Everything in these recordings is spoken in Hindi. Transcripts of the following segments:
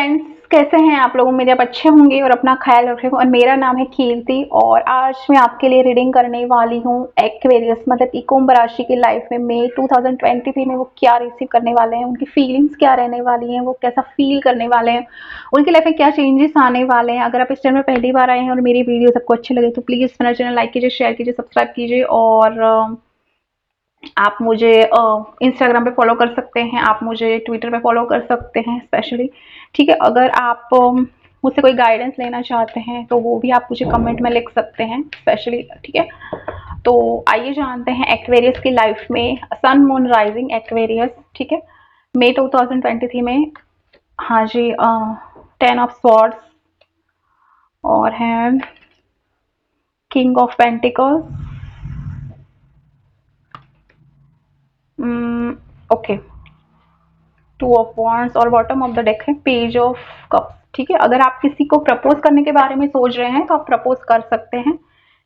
फ्रेंड्स, कैसे हैं आप लोग? उम्मीद है आप अच्छे होंगे और अपना ख्याल रख रहे हो। और मेरा नाम है कीर्ति और आज मैं आपके लिए रीडिंग करने वाली हूँ एक्वेरियस मतलब कि कुंभ राशि की लाइफ में मई 2023 में वो क्या रिसीव करने वाले हैं, उनकी फीलिंग्स क्या रहने वाली हैं, वो कैसा फील करने वाले हैं, उनकी लाइफ में क्या चेंजेस आने वाले हैं। अगर आप इस चैनल में पहली बार आए हैं और मेरी वीडियो सबको अच्छी लगे तो प्लीज़ मेरा चैनल लाइक कीजिए, शेयर कीजिए, सब्सक्राइब कीजिए। और आप मुझे इंस्टाग्राम पे फॉलो कर सकते हैं, आप मुझे ट्विटर पे फॉलो कर सकते हैं स्पेशली। ठीक है, अगर आप मुझसे कोई गाइडेंस लेना चाहते हैं तो वो भी आप मुझे कमेंट में लिख सकते हैं स्पेशली। ठीक है, तो आइए जानते हैं एक्वेरियस की लाइफ में सन मून राइजिंग एक्वेरियस। ठीक है, मई 2023 में। हाँ जी, 10 ऑफ स्वॉर्ड्स और है king of pentacles. Okay, 2 of wands और बॉटम ऑफ द डेक है पेज ऑफ कप्स। ठीक है, अगर आप किसी को प्रपोज करने के बारे में सोच रहे हैं तो आप प्रपोज कर सकते हैं,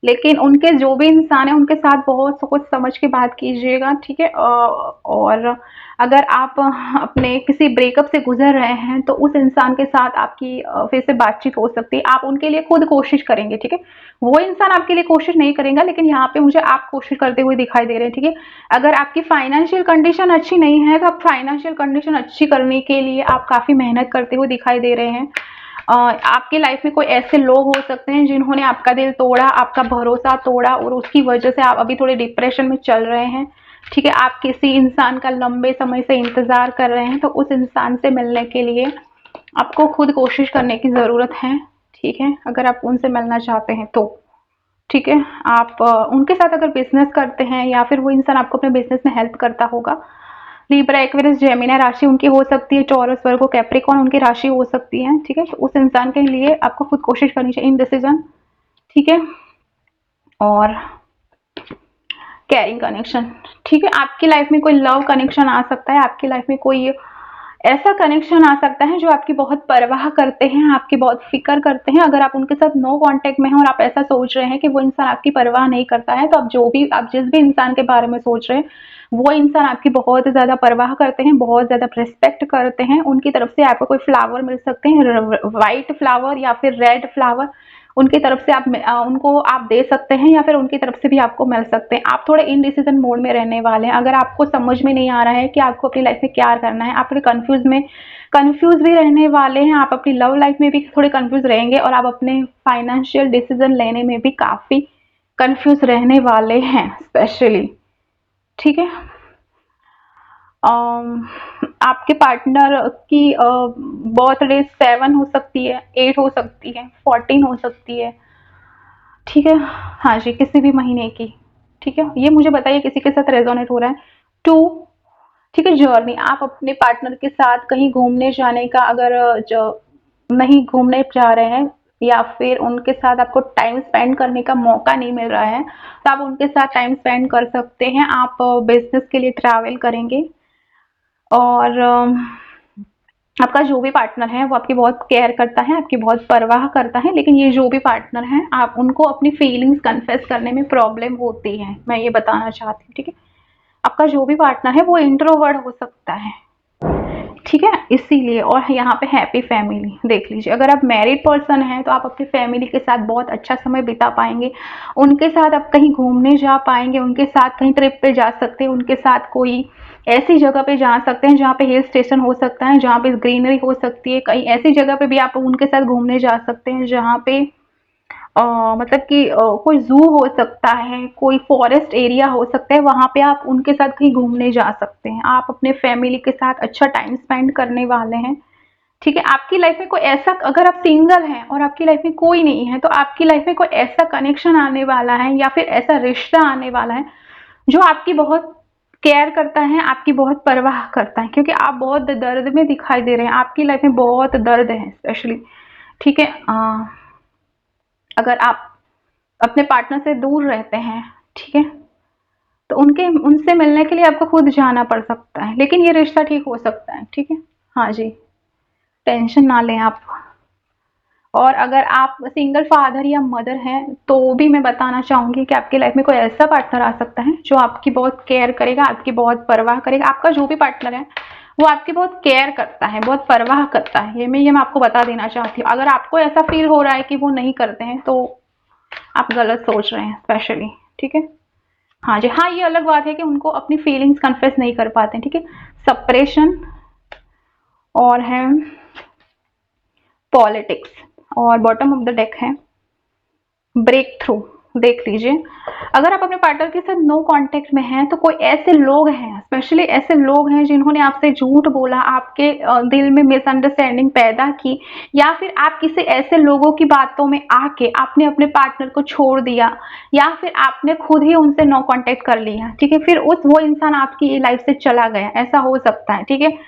लेकिन उनके जो भी इंसान है उनके साथ बहुत सोच समझ के बात कीजिएगा। ठीक है, और अगर आप अपने किसी ब्रेकअप से गुजर रहे हैं तो उस इंसान के साथ आपकी फिर से बातचीत हो सकती है। आप उनके लिए खुद कोशिश करेंगे। ठीक है, वो इंसान आपके लिए कोशिश नहीं करेगा, लेकिन यहाँ पे मुझे आप कोशिश करते हुए दिखाई दे रहे हैं। ठीक है, अगर आपकी फाइनेंशियल कंडीशन अच्छी नहीं है तो आप फाइनेंशियल कंडीशन अच्छी करने के लिए आप काफ़ी मेहनत करते हुए दिखाई दे रहे हैं। आपकी लाइफ में कोई ऐसे लोग हो सकते हैं जिन्होंने आपका दिल तोड़ा, आपका भरोसा तोड़ा और उसकी वजह से आप अभी थोड़े डिप्रेशन में चल रहे हैं। ठीक है, आप किसी इंसान का लंबे समय से इंतजार कर रहे हैं, तो उस इंसान से मिलने के लिए आपको खुद कोशिश करने की ज़रूरत है। ठीक है, अगर आप उनसे मिलना चाहते हैं तो ठीक है, आप उनके साथ अगर बिजनेस करते हैं या फिर वो इंसान आपको अपने बिजनेस में हेल्प करता होगा। लिब्रा, एक्वेरियस, जेमिनी राशि उनकी हो सकती है, टॉरस, वर्गो, कैप्रिकॉर्न उनकी राशि हो सकती है। ठीक है, तो उस इंसान के लिए आपको खुद कोशिश करनी चाहिए, इनडिसीजन। ठीक है, और कैरिंग कनेक्शन। ठीक है, आपकी लाइफ में कोई लव कनेक्शन आ सकता है, आपकी लाइफ में कोई ऐसा कनेक्शन आ सकता है जो आपकी बहुत परवाह करते हैं, आपकी बहुत फिक्र करते हैं। अगर आप उनके साथ नो कांटेक्ट में हैं और आप ऐसा सोच रहे हैं कि वो इंसान आपकी परवाह नहीं करता है, तो आप जिस भी इंसान के बारे में सोच रहे हैं वो इंसान आपकी बहुत ज़्यादा परवाह करते हैं, बहुत ज़्यादा रिस्पेक्ट करते हैं। उनकी तरफ से आपको कोई फ्लावर मिल सकते हैं, व्हाइट फ्लावर या फिर रेड फ्लावर, उनकी तरफ से आप उनको आप दे सकते हैं या फिर उनकी तरफ से भी आपको मिल सकते हैं। आप थोड़े इनडिसीजन मोड में रहने वाले हैं। अगर आपको समझ में नहीं आ रहा है कि आपको अपनी लाइफ में क्या करना है, आप थोड़े कंफ्यूज भी रहने वाले हैं। आप अपनी लव लाइफ में भी थोड़े कंफ्यूज रहेंगे और आप अपने फाइनेंशियल डिसीजन लेने में भी काफ़ी कंफ्यूज रहने वाले हैं स्पेशली। ठीक है, आपके पार्टनर की बर्थडे 7 हो सकती है, 8 हो सकती है, 14 हो सकती है। ठीक है, हाँ जी, किसी भी महीने की। ठीक है, ये मुझे बताइए किसी के साथ रेजोनेट हो रहा है। 2, ठीक है, जर्नी, आप अपने पार्टनर के साथ कहीं घूमने जाने का अगर जो नहीं घूमने जा रहे हैं या फिर उनके साथ आपको टाइम स्पेंड करने का मौका नहीं मिल रहा है तो आप उनके साथ टाइम स्पेंड कर सकते हैं। आप बिजनेस के लिए ट्रैवल करेंगे और आपका जो भी पार्टनर है वो आपकी बहुत केयर करता है, आपकी बहुत परवाह करता है, लेकिन ये जो भी पार्टनर है आप उनको अपनी फीलिंग्स कन्फेस करने में प्रॉब्लम होती है, मैं ये बताना चाहती हूँ। ठीक है, आपका जो भी पार्टनर है वो इंट्रोवर्ट हो सकता है। ठीक है, इसीलिए। और यहाँ पे हैप्पी फैमिली देख लीजिए, अगर आप मैरिड पर्सन हैं तो आप अपनी फैमिली के साथ बहुत अच्छा समय बिता पाएंगे, उनके साथ आप कहीं घूमने जा पाएंगे, उनके साथ कहीं ट्रिप पे जा सकते हैं, उनके साथ कोई ऐसी जगह पे जा सकते हैं जहाँ पे हिल स्टेशन हो सकता है, जहाँ पे ग्रीनरी हो सकती है। कहीं ऐसी जगह पे भी आप उनके साथ घूमने जा सकते हैं जहाँ पे मतलब कि कोई जू हो सकता है, कोई फॉरेस्ट एरिया हो सकता है, वहाँ पे आप उनके साथ कहीं घूमने जा सकते हैं। आप अपने फैमिली के साथ अच्छा टाइम स्पेंड करने वाले हैं। ठीक है, आपकी लाइफ में कोई ऐसा, अगर आप सिंगल हैं और आपकी लाइफ में कोई नहीं है तो आपकी लाइफ में कोई ऐसा कनेक्शन आने वाला है या फिर ऐसा रिश्ता आने वाला है जो आपकी बहुत केयर करता है, आपकी बहुत परवाह करता है, क्योंकि आप बहुत दर्द में दिखाई दे रहे हैं, आपकी लाइफ में बहुत दर्द है स्पेशली। ठीक है, अगर आप अपने पार्टनर से दूर रहते हैं, ठीक है, तो उनसे मिलने के लिए आपको खुद जाना पड़ सकता है, लेकिन ये रिश्ता ठीक हो सकता है। ठीक है, हाँ जी, टेंशन ना लें आप। और अगर आप सिंगल फादर या मदर हैं तो भी मैं बताना चाहूँगी कि आपकी लाइफ में कोई ऐसा पार्टनर आ सकता है जो आपकी बहुत केयर करेगा, आपकी बहुत परवाह करेगा। आपका जो भी पार्टनर है वो आपकी बहुत केयर करता है, बहुत परवाह करता है, ये मैं आपको बता देना चाहती हूँ। अगर आपको ऐसा फील हो रहा है कि वो नहीं करते हैं तो आप गलत सोच रहे हैं स्पेशली, ठीक है। हाँ जी, हाँ ये अलग बात है कि उनको अपनी फीलिंग्स कन्फेस नहीं कर पाते हैं, ठीक है। सप्रेशन और है पॉलिटिक्स, और बॉटम ऑफ द डेक है ब्रेक थ्रू। देख लीजिए, अगर आप अपने पार्टनर के साथ नो कांटेक्ट में हैं तो कोई ऐसे लोग हैं, स्पेशली ऐसे लोग हैं जिन्होंने आपसे झूठ बोला, आपके दिल में मिसअंडरस्टैंडिंग पैदा की, या फिर आप किसी ऐसे लोगों की बातों में आके आपने अपने पार्टनर को छोड़ दिया, या फिर आपने खुद ही उनसे नो कांटेक्ट कर लिया, ठीक है। फिर वो इंसान आपकी लाइफ से चला गया, ऐसा हो सकता है, ठीक है।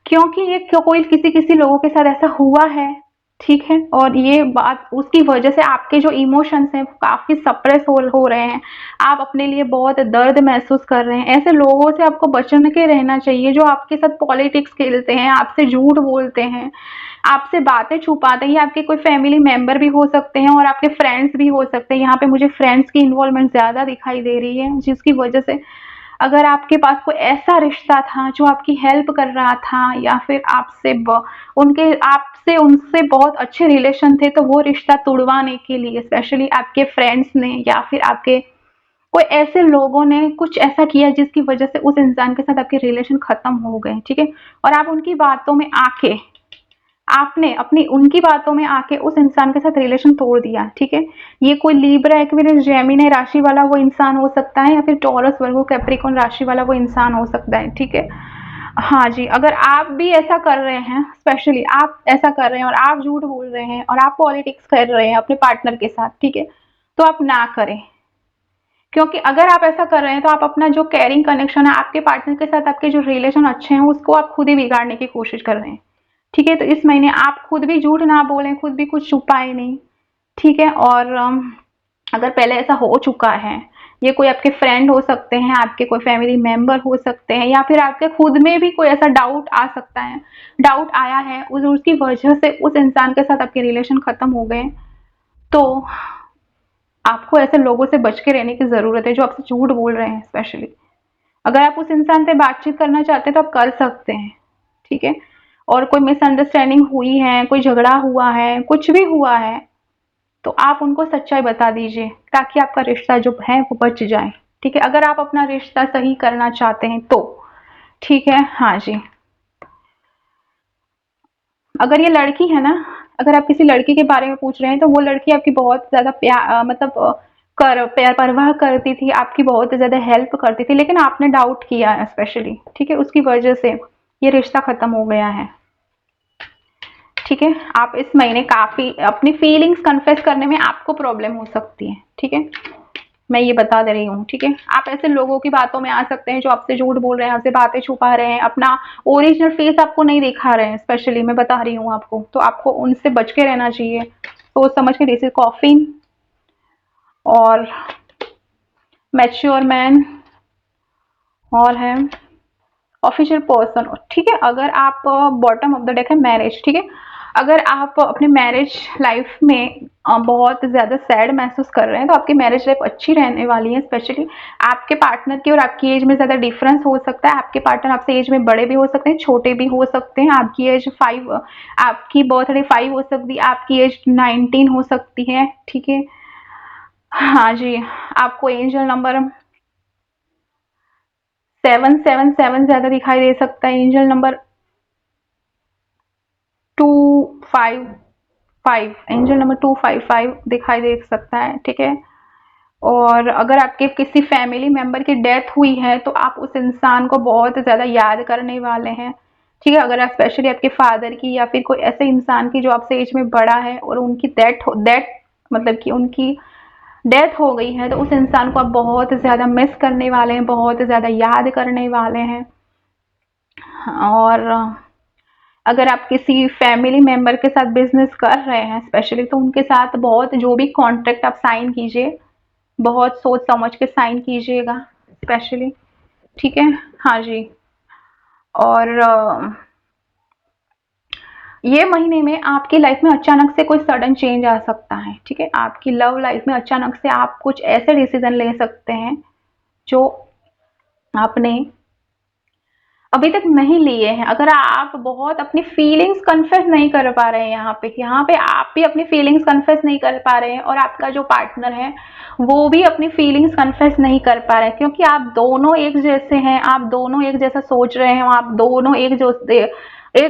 क्योंकि ये कोई किसी किसी लोगों के साथ ऐसा हुआ है, ठीक है। और ये बात उसकी वजह से आपके जो इमोशंस हैं काफी सप्रेस हो रहे हैं, आप अपने लिए बहुत दर्द महसूस कर रहे हैं। ऐसे लोगों से आपको बचने के रहना चाहिए जो आपके साथ पॉलिटिक्स खेलते हैं, आपसे झूठ बोलते हैं, आपसे बातें छुपाते हैं। ये आपके कोई फैमिली मेंबर भी हो सकते हैं और आपके फ्रेंड्स भी हो सकते हैं। यहाँ पे मुझे फ्रेंड्स की इन्वॉल्वमेंट ज्यादा दिखाई दे रही है, जिसकी वजह से अगर आपके पास कोई ऐसा रिश्ता था जो आपकी हेल्प कर रहा था, या फिर आपसे उनसे बहुत अच्छे रिलेशन थे, तो वो रिश्ता तोड़वाने के लिए स्पेशली आपके फ्रेंड्स ने या फिर आपके कोई ऐसे लोगों ने कुछ ऐसा किया जिसकी वजह से उस इंसान के साथ आपके रिलेशन खत्म हो गए, ठीक है। और आप उनकी बातों में आके आपने अपनी उनकी बातों में आके उस इंसान के साथ रिलेशन तोड़ दिया, ठीक है। ये कोई लिब्रा, एक्वेरियस, जेमिनी राशि वाला वो इंसान हो सकता है, या फिर टॉरस, वर्गो, कैप्रिकॉर्न राशि वाला वो इंसान हो सकता है, ठीक है। हाँ जी, अगर आप भी ऐसा कर रहे हैं, स्पेशली आप ऐसा कर रहे हैं और आप झूठ बोल रहे हैं और आप पॉलिटिक्स कर रहे हैं अपने पार्टनर के साथ, ठीक है, तो आप ना करें। क्योंकि अगर आप ऐसा कर रहे हैं तो आप अपना जो केयरिंग कनेक्शन है आपके पार्टनर के साथ, आपके जो रिलेशन अच्छे हैं, उसको आप खुद ही बिगाड़ने की कोशिश कर रहे हैं, ठीक है। तो इस महीने आप खुद भी झूठ ना बोलें, खुद भी कुछ छुपाए नहीं, ठीक है। और अगर पहले ऐसा हो चुका है, ये कोई आपके फ्रेंड हो सकते हैं, आपके कोई फैमिली मेंबर हो सकते हैं, या फिर आपके खुद में भी कोई ऐसा डाउट आ सकता है, डाउट आया है, उसकी वजह से उस इंसान के साथ आपके रिलेशन खत्म हो गए, तो आपको ऐसे लोगों से बच के रहने की जरूरत है जो आपसे झूठ बोल रहे हैं स्पेशली। अगर आप उस इंसान से बातचीत करना चाहते हैं तो आप कर सकते हैं, ठीक है। और कोई मिसअंडरस्टैंडिंग हुई है, कोई झगड़ा हुआ है, कुछ भी हुआ है, तो आप उनको सच्चाई बता दीजिए ताकि आपका रिश्ता जो है वो बच जाए, ठीक है। अगर आप अपना रिश्ता सही करना चाहते हैं तो, ठीक है। हाँ जी, अगर ये लड़की है ना, अगर आप किसी लड़की के बारे में पूछ रहे हैं तो वो लड़की आपकी बहुत ज्यादा मतलब कर प्यार परवाह करती थी, आपकी बहुत ज्यादा हेल्प करती थी, लेकिन आपने डाउट किया स्पेशली, ठीक है। उसकी वजह से ये रिश्ता खत्म हो गया है, ठीक है। आप इस महीने काफी अपनी फीलिंग्स कन्फेस करने में आपको प्रॉब्लम हो सकती है, ठीक है, मैं ये बता दे रही हूँ, ठीक है। आप ऐसे लोगों की बातों में आ सकते हैं जो आपसे झूठ बोल रहे हैं, आपसे बातें छुपा रहे हैं, अपना ओरिजिनल फेस आपको नहीं दिखा रहे हैं, स्पेशली मैं बता रही हूँ आपको, तो आपको उनसे बच के रहना चाहिए। सोच समझ के, जैसे कॉफिन और मैच्योर मैन और है ऑफिशियल पर्सन, ठीक है। अगर आप बॉटम ऑफ द डेक है मैरिज, ठीक है। अगर आप अपने मैरिज लाइफ में बहुत ज्यादा सैड महसूस कर रहे हैं तो आपकी मैरिज लाइफ अच्छी रहने वाली है। स्पेशली आपके पार्टनर की और आपकी एज में ज्यादा डिफरेंस हो सकता है, आपके पार्टनर आपसे एज में बड़े भी हो सकते हैं, छोटे भी हो सकते हैं। आपकी एज 5, आपकी बर्थडे 5 हो सकती है, आपकी एज 19 हो सकती है, ठीक है। हाँ जी, आपको एंजल नंबर 777 ज्यादा दिखाई दे सकता है, एंजल नंबर 255, एंजल नंबर 255 दिखाई दे सकता है, ठीक है। और अगर आपके किसी फैमिली मेंबर की डेथ हुई है तो आप उस इंसान को बहुत ज्यादा याद करने वाले हैं, ठीक है। अगर आप स्पेशली आपके फादर की या फिर कोई ऐसे इंसान की जो आपसे एज में बड़ा है और उनकी डेथ मतलब कि उनकी डेथ हो गई है, तो उस इंसान को आप बहुत ज्यादा मिस करने वाले हैं, बहुत ज्यादा याद करने वाले हैं। और अगर आप किसी फैमिली मेंबर के साथ बिजनेस कर रहे हैं स्पेशली, तो उनके साथ बहुत जो भी कॉन्ट्रैक्ट आप साइन कीजिए, बहुत सोच समझ के साइन कीजिएगा स्पेशली, ठीक है। हाँ जी, और ये महीने में आपकी लाइफ में अचानक से कोई सडन चेंज आ सकता है, ठीक है। आपकी लव लाइफ में अचानक से आप कुछ ऐसे डिसीजन ले सकते हैं जो आपने अभी तक नहीं लिए हैं। अगर आप बहुत अपनी फीलिंग्स कन्फेस नहीं कर पा रहे हैं यहाँ पे आप भी अपनी फीलिंग्स कन्फेस नहीं कर पा रहे हैं और आपका जो पार्टनर है वो भी अपनी फीलिंग्स कन्फेस नहीं कर पा रहे हैं, क्योंकि आप दोनों एक जैसे हैं, आप दोनों एक जैसा सोच रहे हैं, आप दोनों एक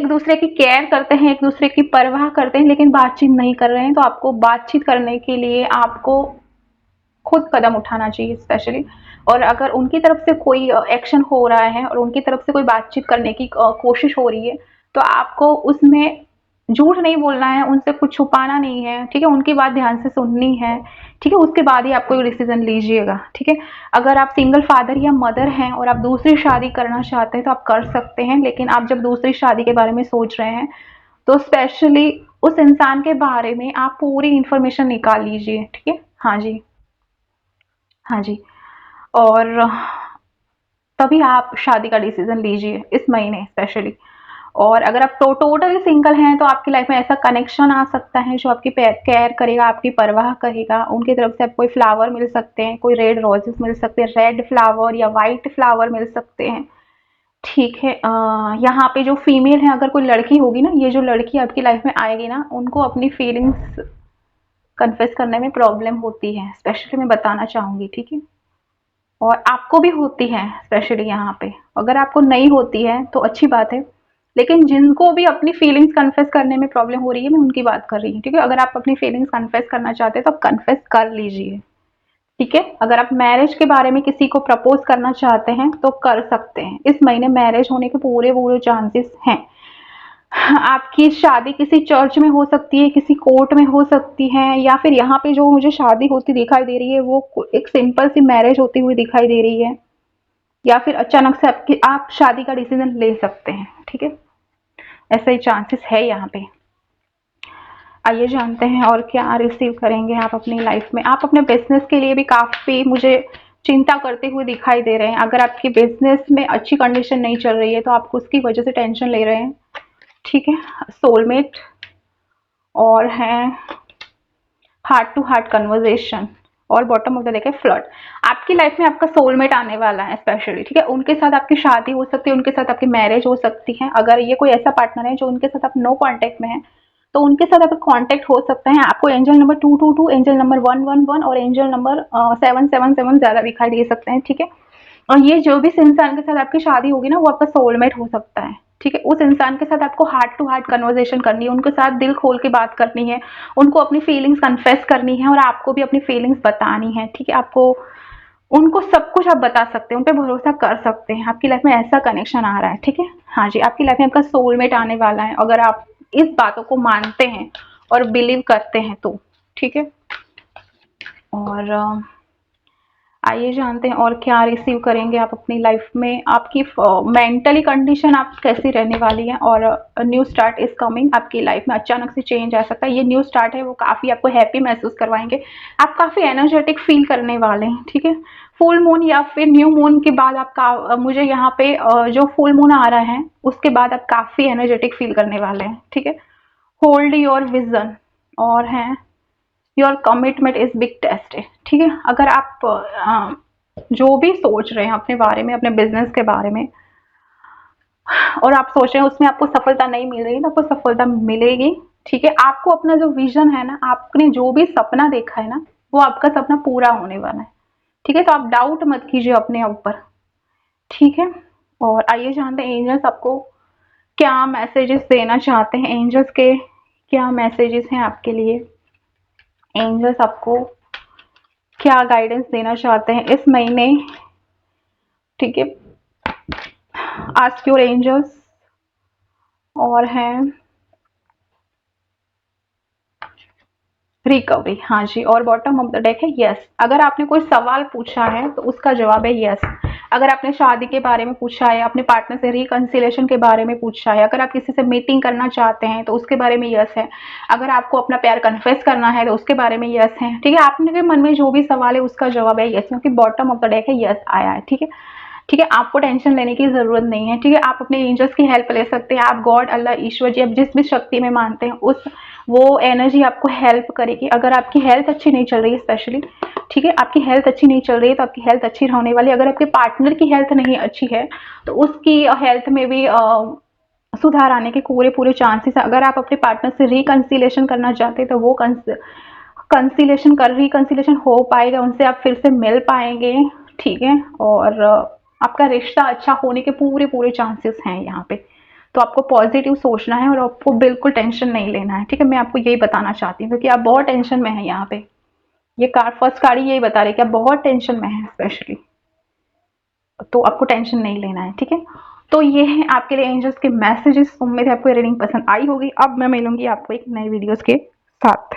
दूसरे की केयर करते हैं, एक दूसरे की परवाह करते हैं, लेकिन बातचीत नहीं कर रहे हैं। तो आपको बातचीत करने के लिए आपको खुद कदम उठाना चाहिए स्पेशली। और अगर उनकी तरफ से कोई एक्शन हो रहा है और उनकी तरफ से कोई बातचीत करने की कोशिश हो रही है, तो आपको उसमें झूठ नहीं बोलना है, उनसे कुछ छुपाना नहीं है, ठीक है? उनकी बात ध्यान से सुननी है, ठीक है? उसके बाद ही आप कोई डिसीजन लीजिएगा, ठीक है? अगर आप सिंगल फादर या मदर हैं और आप दूसरी शादी करना चाहते हैं तो आप कर सकते हैं, लेकिन आप जब दूसरी शादी के बारे में सोच रहे हैं तो स्पेशली उस इंसान के बारे में आप पूरी इंफॉर्मेशन निकाल लीजिए, ठीक है? हाँ जी, हाँ जी। और तभी आप शादी का डिसीजन लीजिए इस महीने स्पेशली। और अगर आप टोटली सिंगल हैं तो आपकी लाइफ में ऐसा कनेक्शन आ सकता है जो आपकी केयर करेगा, आपकी परवाह करेगा। उनकी तरफ से आपको कोई फ्लावर मिल सकते हैं, कोई रेड रोजेस मिल सकते हैं, रेड फ्लावर या वाइट फ्लावर मिल सकते हैं, ठीक है? यहाँ पे जो फीमेल है, अगर कोई लड़की होगी ना, ये जो लड़की आपकी लाइफ में आएगी ना, उनको अपनी फीलिंग्स कन्फेस करने में प्रॉब्लम होती है, स्पेशली मैं बताना चाहूंगी, ठीक है? और आपको भी होती है स्पेशली यहाँ पे। अगर आपको नहीं होती है तो अच्छी बात है, लेकिन जिनको भी अपनी फीलिंग्स कन्फेस करने में प्रॉब्लम हो रही है, मैं उनकी बात कर रही हूँ, ठीक है? अगर आप अपनी फीलिंग्स कन्फेस करना चाहते हैं तो आप कन्फेस कर लीजिए, ठीक है? अगर आप मैरिज के बारे में किसी को प्रपोज करना चाहते हैं तो कर सकते हैं। इस महीने मैरिज होने के पूरे पूरे चांसेस हैं। आपकी शादी किसी चर्च में हो सकती है, किसी कोर्ट में हो सकती है, या फिर यहाँ पे जो मुझे शादी होती दिखाई दे रही है वो एक सिंपल सी मैरिज होती हुई दिखाई दे रही है, या फिर अचानक से आप शादी का डिसीजन ले सकते हैं, ठीक है? ऐसा ही चांसेस है यहाँ पे। आइए जानते हैं और क्या रिसीव करेंगे आप अपनी लाइफ में। आप अपने बिजनेस के लिए भी काफ़ी मुझे चिंता करते हुए दिखाई दे रहे हैं। अगर आपकी बिजनेस में अच्छी कंडीशन नहीं चल रही है तो आप उसकी वजह से टेंशन ले रहे हैं, ठीक है? सोलमेट और है हार्ट टू हार्ट कन्वर्जेशन, और बॉटम ऑफ द डेक है फ्लर्ट। आपकी लाइफ में आपका सोलमेट आने वाला है स्पेशली, ठीक है? उनके साथ आपकी शादी हो सकती है, उनके साथ आपकी मैरिज हो सकती है। अगर ये कोई ऐसा पार्टनर है जो उनके साथ आप नो कांटेक्ट में है, तो उनके साथ आपका कांटेक्ट हो सकता है। आपको एंजल नंबर 222, एंजल नंबर 111 और एंजल नंबर 777 ज्यादा दिखाई दे सकते हैं, ठीक है? और ये जो भी इंसान के साथ आपकी शादी होगी ना, वो आपका सोलमेट हो सकता है, ठीक है? उस इंसान के साथ आपको हार्ट टू हार्ट कन्वर्सेशन करनी है, उनके साथ दिल खोल के बात करनी है, उनको अपनी फीलिंग्स कन्फेस करनी है और आपको भी अपनी फीलिंग्स बतानी है, ठीक है? आपको उनको सब कुछ आप बता सकते हैं, उन पे भरोसा कर सकते हैं। आपकी लाइफ में ऐसा कनेक्शन आ रहा है, ठीक है? हाँ जी, आपकी लाइफ में आपका सोलमेट आने वाला है, अगर आप इस बातों को मानते हैं और बिलीव करते हैं तो, ठीक है? और आइए जानते हैं और क्या रिसीव करेंगे आप अपनी लाइफ में। आपकी मेंटली कंडीशन आप कैसी रहने वाली है, और न्यू स्टार्ट इज कमिंग। आपकी लाइफ में अचानक से चेंज आ सकता है। ये न्यू स्टार्ट है वो काफ़ी आपको हैप्पी महसूस करवाएंगे। आप काफ़ी एनर्जेटिक फील करने वाले हैं, ठीक है? फुल मून या फिर न्यू मून के बाद आपका मुझे यहाँ पे जो फुल मून आ रहा है उसके बाद आप काफ़ी एनर्जेटिक फील करने वाले हैं, ठीक है? होल्ड योर विजन, और हैं your commitment is big test, ठीक है? अगर आप जो भी सोच रहे हैं अपने बारे में, अपने बिजनेस के बारे में, और आप सोच रहे हैं उसमें आपको सफलता नहीं मिल रही, तो आपको सफलता मिलेगी, ठीक है? आपको अपना जो विजन है ना, आपने जो भी सपना देखा है ना, वो आपका सपना पूरा होने वाला है, ठीक है? तो आप डाउट मत कीजिए अपने ऊपर, ठीक है? और आइए जानते हैं एंजल्स आपको क्या मैसेजेस देना चाहते हैं। एंजल्स के क्या मैसेजेस हैं आपके लिए, एंजल्स आपको क्या गाइडेंस देना चाहते हैं इस महीने, ठीक है? आस्क योर एंजल्स, और हैं रिकवरी, हाँ जी, और बॉटम ऑफ द डेक है यस। अगर आपने कोई सवाल पूछा है तो उसका जवाब है यस। अगर आपने शादी के बारे में पूछा है, अपने पार्टनर से रिकंसिलेशन के बारे में पूछा है, अगर आप किसी से मीटिंग करना चाहते हैं तो उसके बारे में यस है। अगर आपको अपना प्यार कन्फेस करना है तो उसके बारे में यस है, ठीक है? आपके मन में जो भी सवाल है उसका जवाब है यस, क्योंकि बॉटम ऑफ द डेक है यस आया है, ठीक है? ठीक है, आपको टेंशन लेने की ज़रूरत नहीं है, ठीक है। आप अपने एंजल्स की हेल्प ले सकते हैं, आप गॉड, अल्लाह, ईश्वर जी, आप जिस भी शक्ति में मानते हैं, उस वो एनर्जी आपको हेल्प करेगी। अगर आपकी हेल्थ अच्छी नहीं चल रही है स्पेशली, ठीक है, आपकी हेल्थ अच्छी नहीं चल रही है तो आपकी हेल्थ अच्छी होने वाली है। अगर आपके पार्टनर की हेल्थ नहीं अच्छी है तो उसकी हेल्थ में भी सुधार आने के पूरे पूरे चांसेस है। अगर आप अपने पार्टनर से रिकंसिलेशन करना चाहते हैं तो वो रिकंसिलेशन हो पाएगा, उनसे आप फिर से मिल पाएंगे, ठीक है। और आपका रिश्ता अच्छा होने के पूरे पूरे चांसेस हैं यहाँ पे। तो आपको पॉजिटिव सोचना है और आपको बिल्कुल टेंशन नहीं लेना है, ठीक है। मैं आपको यही बताना चाहती हूँ क्योंकि आप बहुत टेंशन में हैं यहाँ पे। ये कार्ड, फर्स्ट कार्ड ही यही बता रही है कि आप बहुत टेंशन में हैं स्पेशली, तो आपको टेंशन नहीं लेना है, ठीक है। तो ये है आपके लिए एंजल्स के मैसेजेस। उम्मीद है आपको रीडिंग पसंद आई होगी। अब मैं मिलूंगी आपको एक नए वीडियोस के साथ।